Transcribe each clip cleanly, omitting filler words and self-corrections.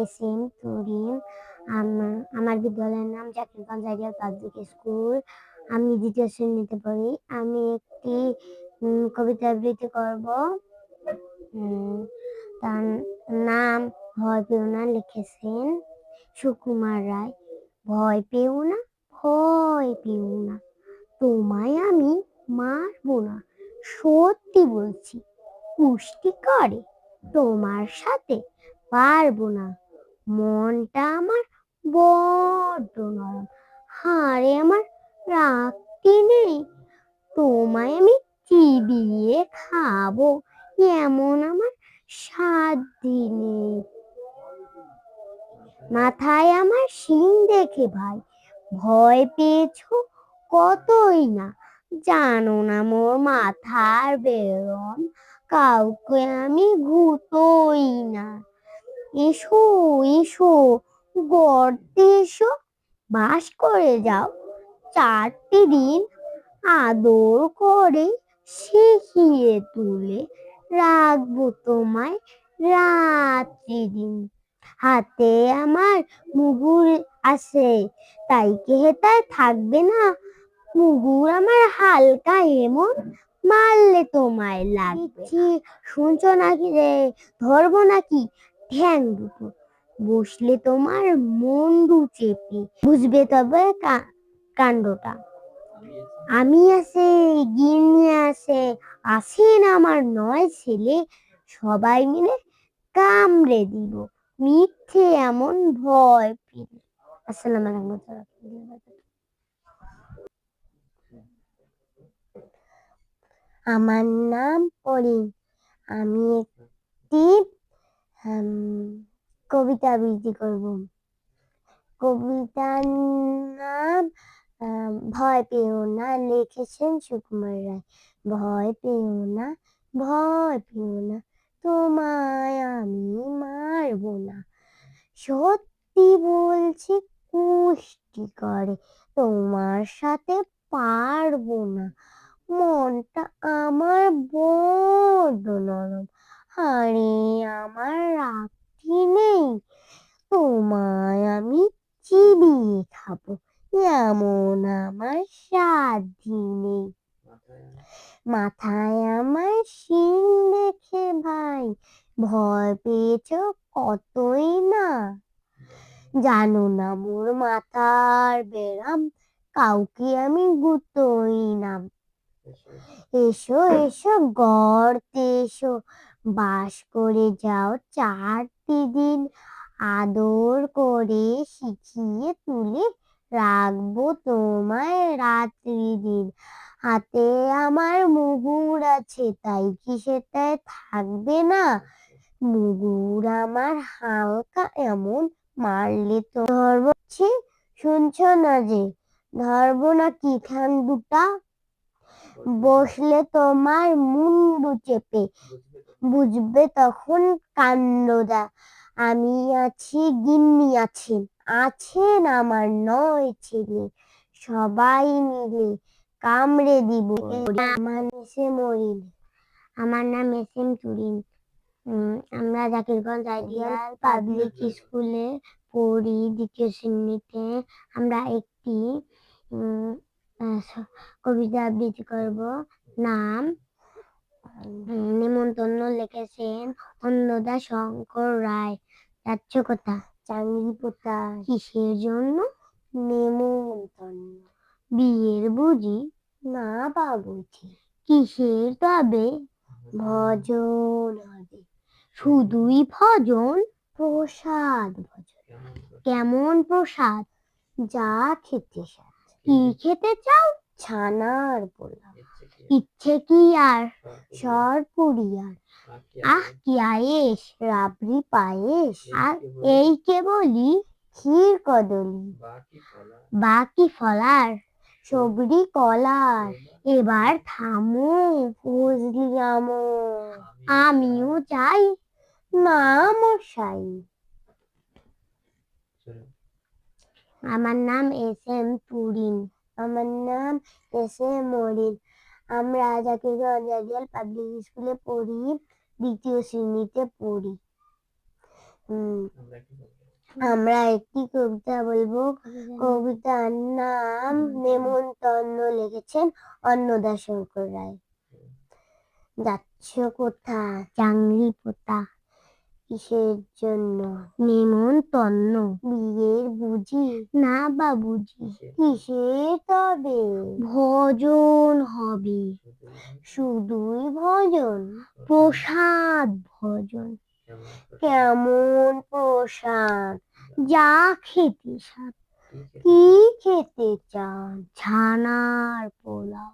S M Turin. আমার বিদ্যালয়ের নাম জাকিরগঞ্জ আইডিয়াল পাবলিক স্কুল। আমি দ্বিতীয় শ্রেণীতে পড়ি। আমি একটি কবিতা আবৃত্তি করব। তার নাম ভয় পেও না, লিখেছেন সুকুমার রায়। ভয় পেও না, ভয় পেও না, তোমায় আমি মারবো না, সত্যি বলছি, কুষ্টি করে তোমার সাথে পারবো না। মনটা আমার বড্ড নরম, হাড়ে আমার রাখতে নেই, তোমায় আমি চিবিয়ে খাবো, এমন আমার সাধ্যি নেই। মাথায় আমার শিং দেখে ভাই ভয় পেয়েছো কতই না, জানো না মোর মাথার বেরম, কাউকে আমি ঘুতোই না। এসো এসো গর্তে এসো, বাস করে যাও 4টি দিন, আদর করে শিখিয়ে তুলে রাখবো তোমায় রাত্রি দিন। হাতে আমার মুগুর আছে, তাই কি হেতায় থাকবে না, মুগুর আমার হালকা এমন, মারলে তোমায় লাগবে। শুনছো নাকি রে, ধরবো নাকি ঠ্যাং দুটো, বসলে তোমার মুন্ডু চেপে, বুঝবে তবে কাণ্ডটা। আমি আছে, গিন্নি আছে, আছেন আমার 9 ছেলে, সবাই মিলে কামড়ে দিব, মিথ্যে এমন ভয় পেলে। আসসালামু আলাইকুম। আমার নাম পরি। আমি একটি কবিতা আবৃত্তি করব। কবিতার নাম ভয় পেও না, লিখেছেন সুকুমার রায়। ভয় পেও না, ভয় পেও না, তোমায় আমি মারবো না, সত্যি বলছি কুষ্টি করে তোমার সাথে পারবো না। মনটা আমার বড্ড নরম, হাড়ে আমার রাখতি নেই, তোমায় আমি চিবিয়ে খাবো, এমন আমার সাধ্যি নেই। মাথায় আমার শিং দেখে ভাই ভয় পেয়েছ কতই না, জানো না মোর মাথার বেরাম, কাউকে আমি গুতোই না। এসো এসো গর্তে এসো, বাস করে যাও 4টি দিন, আদর করে শিখিয়ে তুলে রাখবো তোমায় রাত্রি দিন। হাতে আমার মুগুর আছে, তাই কি সেটায় থাকবে না, মুগুর আমার হালকা এমন, মারলে তো ধরবো। শুনছো না যে, ধরবো নাকি ঠ্যাং দুটা, বসলে তোমার মুন্ডু চেপে, বুঝবে তখন কাণ্ডটা। আমি আছি, গিন্নি আছেন, আছেন আমার 9 ছেলে, সবাই মিলে কামড়ে দিব। আমার নাম এস এম তুরিন। আমরা জাকিরগঞ্জ আইডিয়াল পাবলিক স্কুলে পড়ি, দ্বিতীয় শ্রেণীতে। আমরা একটি কবিতা আবৃত্তি করব। নাম নেমন্তন্ন, লিখেছেন অন্নদা শঙ্কর রায়। যাচ্ছ কোথা, চাংরি পোতা, কিসের জন্য নেমন্তন্ন, বিয়ের বুঝি না বাবুজি, কিসের তবে ভজন হবে, শুধুই ভজন, প্রসাদ ভজন, কেমন প্রসাদ, যা খেতে কি খেতে চাও, ছানার পোলাও, ইচ্ছে কি আর সরপুরি আর, আহ কি আয়েস, রাবড়ি পায়েস, আর এই কেবলই ক্ষীর কদলি, বাকি ফলার, সবরি কলার। এবার থামো ফজলি আমো, আমিও চাই না মশাই। আমার নাম এস এম তুরিন। আমার নাম এস এম মরিন। আমরা জাকিরগঞ্জ আইডিয়াল পাবলিক স্কুলে পড়ি, দ্বিতীয় শ্রেণীতে পড়ি। উম, আমরা একটি কবিতা বলবো। কবিতার নাম নেমন্তন্ন, লিখেছেন অন্নদা শঙ্কর রায়। যাচ্ছ কোথা চাংরি পোতা, কিসের জন্য নেমন্তন্ন? বিয়ের বুঝি? না বাবুজি। কিসের তবে? ভজন হবে। শুধুই ভজন? প্রসাদ ভজন। কেমন প্রসাদ? যা খেতে সাদ। কি খেতে চান? ছানার পোলাও।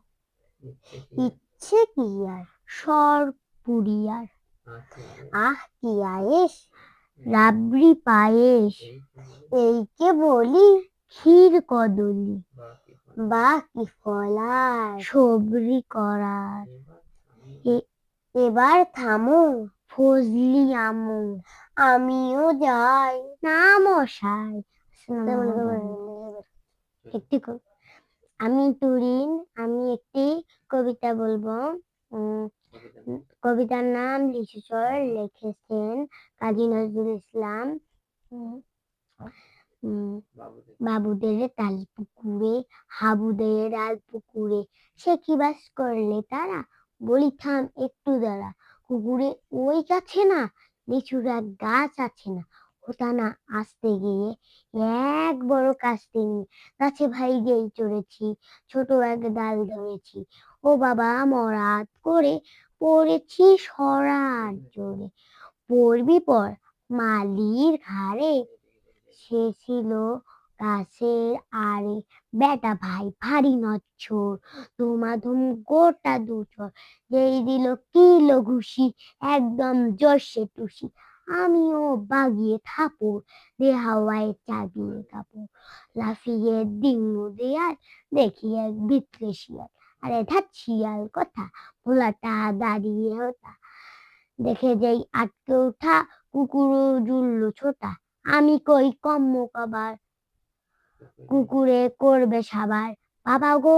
ইচ্ছে কি আর? সর পুরিয়ার। আহ কি আয়েস? রাবড়ি পায়েস। এই কে বলি? ক্ষীর কদলি। বা কি ফলার? সবরি করার। এবার থামো, ফজলি আমু। আমিও যাই। না মশাই। একটি আমি তুরিন, আমি একটি কবিতা বলবো। কবিতার নাম লিখেছেন কাজী নজরুল ইসলাম। বাবুদের তাল পুকুরে, হাবুদের ডাল পুকুরে, সে কি বাস করলে তারা? বলি থাম একটু দাঁড়া। পুকুরে ওই গাছে না লিচুর এক গাছ আছে না, ওটা না আসতে গিয়ে এক বড় কাস্তে নিয়ে গাছে ভাই গিয়ে চড়েছি, ছোট এক ডাল ধরেছি। ও বাবা মরাত করে পড়েছি সরার জোরে। পড়বি পর মালির ঘাড়ে, সে ছিল গাছের আড়ে। বেটা ভাই ভারী নচ্ছর, ধুমাধুম গোটা দুচর। যেই দিল কিলো ঘুষি, একদম জর্ষে টুসি। আমিও বাগিয়ে থাপড়, দে হাওয়ায় চাগিয়ে কাপড়। লাফিয়ে ডিঙ্গু দেয়াল, দেখি এক ভিতরে শিয়াল। আরে ধ্যাৎ শিয়াল কথা, ভোলাটা দাঁড়িয়ে ওটা। দেখে যেই আটকে ওঠা, কুকুরও জুড়লো ছোটা। আমি কই কম্ম কবার, কুকুরে করবে সাবার। বাবা গো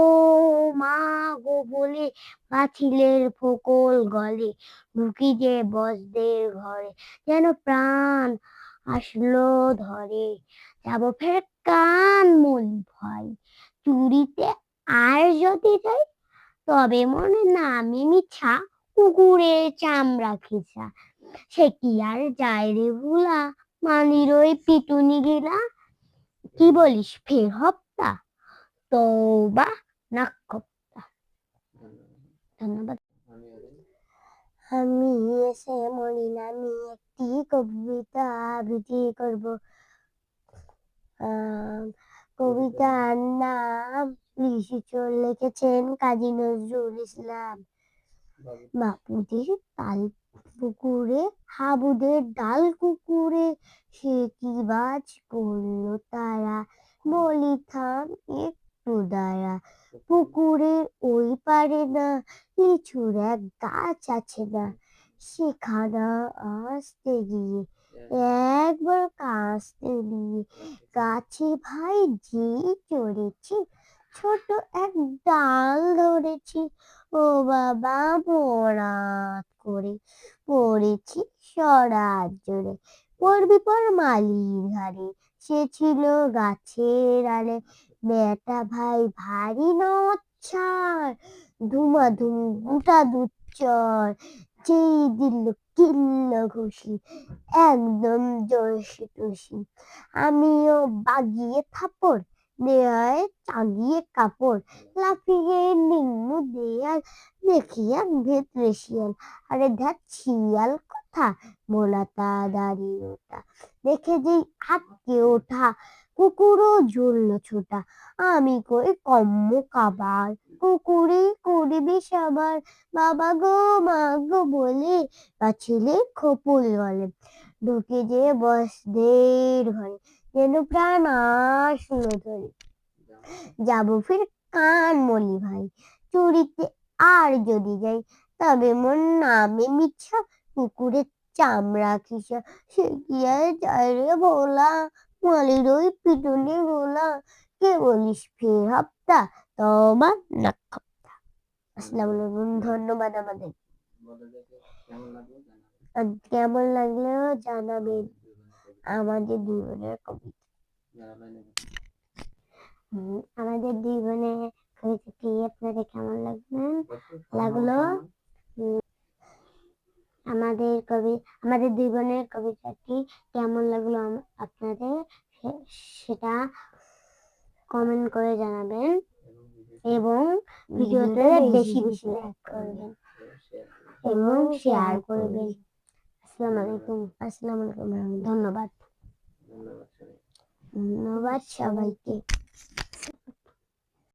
মা গো বলে পাঁচিলের ফোকল গলে ঢুকি যে বসদের ঘরে, যেন প্রাণ আসলো ধরে। যাব ফের কান মলি ভাই, চুরিতে আর যদি যাই, তবে মনে নামে মিছা, কুকুরের চামড়া খিচা। সে কি আর যায় রে ভুলা, মানির ওই পিটুনি গিলা। কি বলিস ফের হপ্তা, তওবা নাকপ্তা। ধন্যবাদ। আমি এসে মরিন, আমি একটি কবিতা আবৃত্তি করব। কবিতার নাম লিখেছেন কাজী নজরুল ইসলাম। বাবুদের তাল পুকুরে, হাবুদের ডাল কুকুরে, সে কি বাজ করলো তারা? বলি থাম একটু দাঁড়া। পুকুরের ওই পারে না লিচুর এক গাছ আছে না, সেখানা আসতে গিয়ে একবার কাস্তে দিয়ে গাছে ভাই যে চড়েছি, ছোট এক ডাল ধরেছি। ও বাবা পরাত করে পড়েছি সরার জোরে। পড়বি পর মালির ঘাড়ে, সে ছিল গাছের আলে। বেটা ভাই ভারী নচ্ছার, ধুমাধুম গোটা দুচ্চর। যেই দিল কিল্লো ঘুষি, একদম জর্ষে টুসি। আমিও বাগিয়ে থাপড়, দেয়ায় চাগিয়ে কাপড়। লাফিয়ে নিম্ন দেয়াল, দেখি এক ভেতরে শিয়াল। আরে ধ্যাৎ শিয়াল কথা, ভোলাটা দাঁড়িয়ে ওটা। দেখে যেই আটকে ওঠা, কুকুরও ঝুললো ছোটা। আমি কই কম্ম কাবার, কুকুরে করবি সাবার। বাবা গো মা গো বলে পাঁচিলে খোপল গলে ঢুকে যে বসদের ঘরে, যেন প্রাণ আসলো ধরে। যাব ফির কান মলি ভাই, চুরিতে আর যদি যাই, তবে মন নামে মিছা, কুকুরের চামড়া খিসা। সে কি আর যায় রে ভোলা, মালির ওই পিটুনি গোলা। কে বলিস ফের হপ্তা, তওবা নাকপ্তা। আসসালামু আলাইকুম। ধন্যবাদ আমাদের। কেমন লাগলো জানাবেন। আমাদের দুই বোনের কবিতা। আমাদের দুই বোনের কবিতাটি আপনাদের কেমন লাগলো? আমাদের দুই বোনের কবিতাটি কেমন লাগলো আপনাদের সেটা কমেন্ট করে জানাবেন এবং ভিডিওতে বেশি বেশি লাইক করবেন এবং শেয়ার করবেন। আসসালামু আলাইকুম ধন্যবাদ সবাইকে।